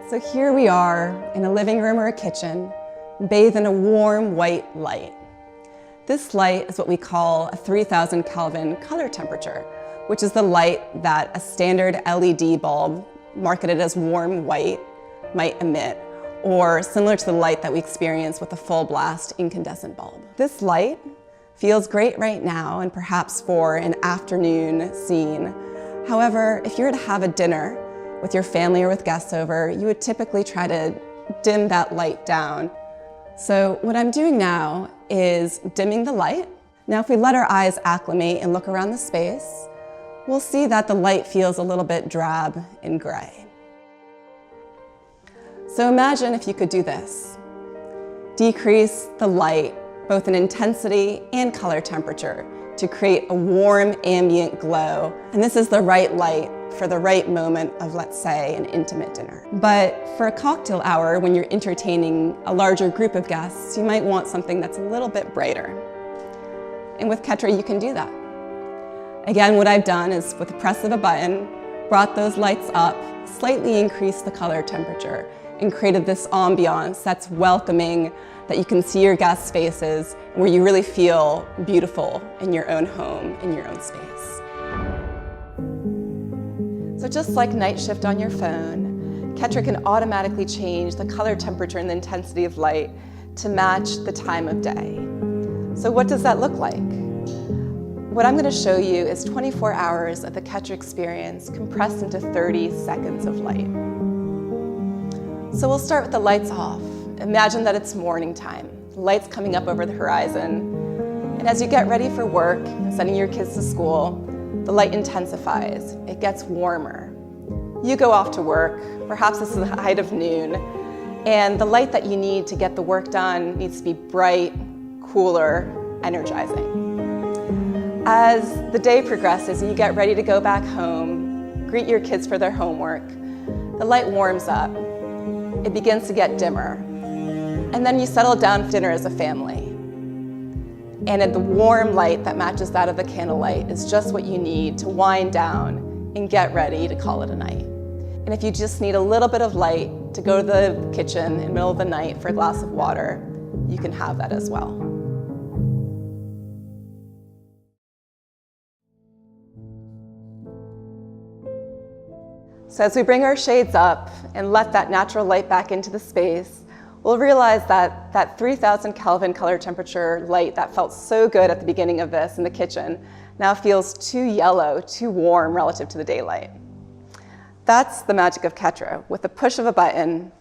So here we are in a living room or a kitchen, bathed in a warm white light. This light is what we call a 3000 Kelvin color temperature, which is the light that a standard LED bulb marketed as warm white might emit, or similar to the light that we experience with a full blast incandescent bulb. This light feels great right now and perhaps for an afternoon scene. However, if you were to have a dinner with your family or with guests over, you would typically try to dim that light down. So what I'm doing now is dimming the light. Now if we let our eyes acclimate and look around the space, we'll see that the light feels a little bit drab and gray. So imagine if you could do this. Decrease the light, both in intensity and color temperature, to create a warm ambient glow. And this is the right light for the right moment of, let's say, an intimate dinner. But for a cocktail hour, when you're entertaining a larger group of guests, you might want something that's a little bit brighter. And with Ketra, you can do that. Again, what I've done is, with the press of a button, brought those lights up, slightly increased the color temperature, and created this ambiance that's welcoming, that you can see your guests' faces, where you really feel beautiful in your own home, in your own space. So just like Night Shift on your phone, Ketra can automatically change the color temperature and the intensity of light to match the time of day. So what does that look like? What I'm going to show you is 24 hours of the Ketra experience compressed into 30 seconds of light. So we'll start with the lights off. Imagine that it's morning time. The light's coming up over the horizon. And as you get ready for work and sending your kids to school, the light intensifies. It gets warmer. You go off to work. Perhaps this is the height of noon. And the light that you need to get the work done needs to be bright, cooler, energizing. As the day progresses and you get ready to go back home, greet your kids for their homework, the light warms up. It begins to get dimmer. And then you settle down for dinner as a family. And the warm light that matches that of the candlelight is just what you need to wind down and get ready to call it a night. And if you just need a little bit of light to go to the kitchen in the middle of the night for a glass of water, you can have that as well. So as we bring our shades up and let that natural light back into the space, we'll realize that that 3000 Kelvin color temperature light that felt so good at the beginning of this in the kitchen now feels too yellow, too warm relative to the daylight. That's the magic of Ketra. With the push of a button,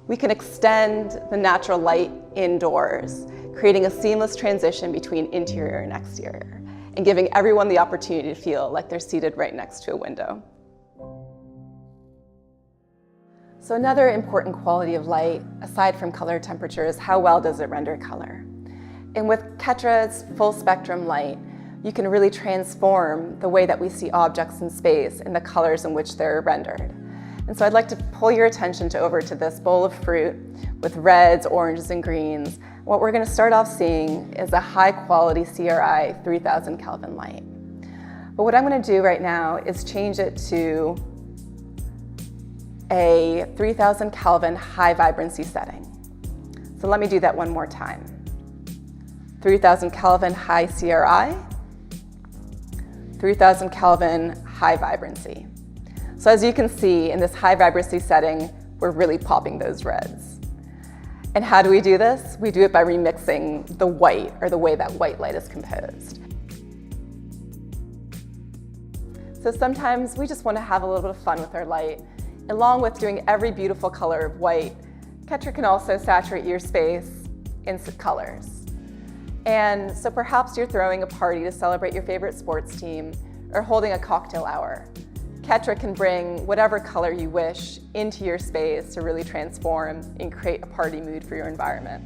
we can extend the natural light indoors, creating a seamless transition between interior and exterior, and giving everyone the opportunity to feel like they're seated right next to a window. So another important quality of light, aside from color temperature, is how well does it render color. And with Ketra's full spectrum light, you can really transform the way that we see objects in space and the colors in which they're rendered. And so I'd like to pull your attention over to this bowl of fruit with reds, oranges, and greens. What we're going to start off seeing is a high quality CRI 3000 Kelvin light. But what I'm going to do right now is change it to a 3000 Kelvin high vibrancy setting. So let me do that one more time. 3000 Kelvin high CRI, 3000 Kelvin high vibrancy. So as you can see in this high vibrancy setting, we're really popping those reds. And how do we do this? We do it by remixing the white, or the way that white light is composed. So sometimes we just want to have a little bit of fun with our light. Along with doing every beautiful color of white, Ketra can also saturate your space in colors. And so perhaps you're throwing a party to celebrate your favorite sports team or holding a cocktail hour. Ketra can bring whatever color you wish into your space to really transform and create a party mood for your environment.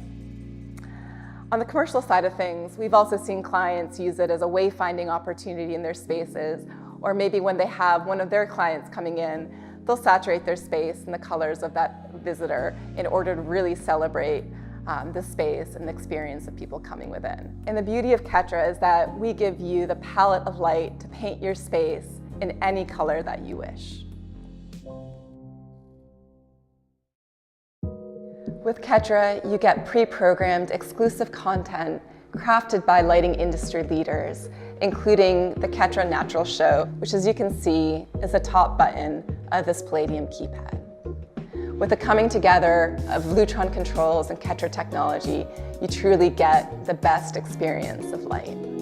On the commercial side of things, we've also seen clients use it as a wayfinding opportunity in their spaces, or maybe when they have one of their clients coming in, they'll saturate their space in the colors of that visitor in order to really celebrate the space and the experience of people coming within. And the beauty of Ketra is that we give you the palette of light to paint your space in any color that you wish. With Ketra, you get pre-programmed exclusive content crafted by lighting industry leaders, including the Ketra Natural Show, which, as you can see, is the top button of this Palladium keypad. With the coming together of Lutron controls and Ketra technology, you truly get the best experience of light.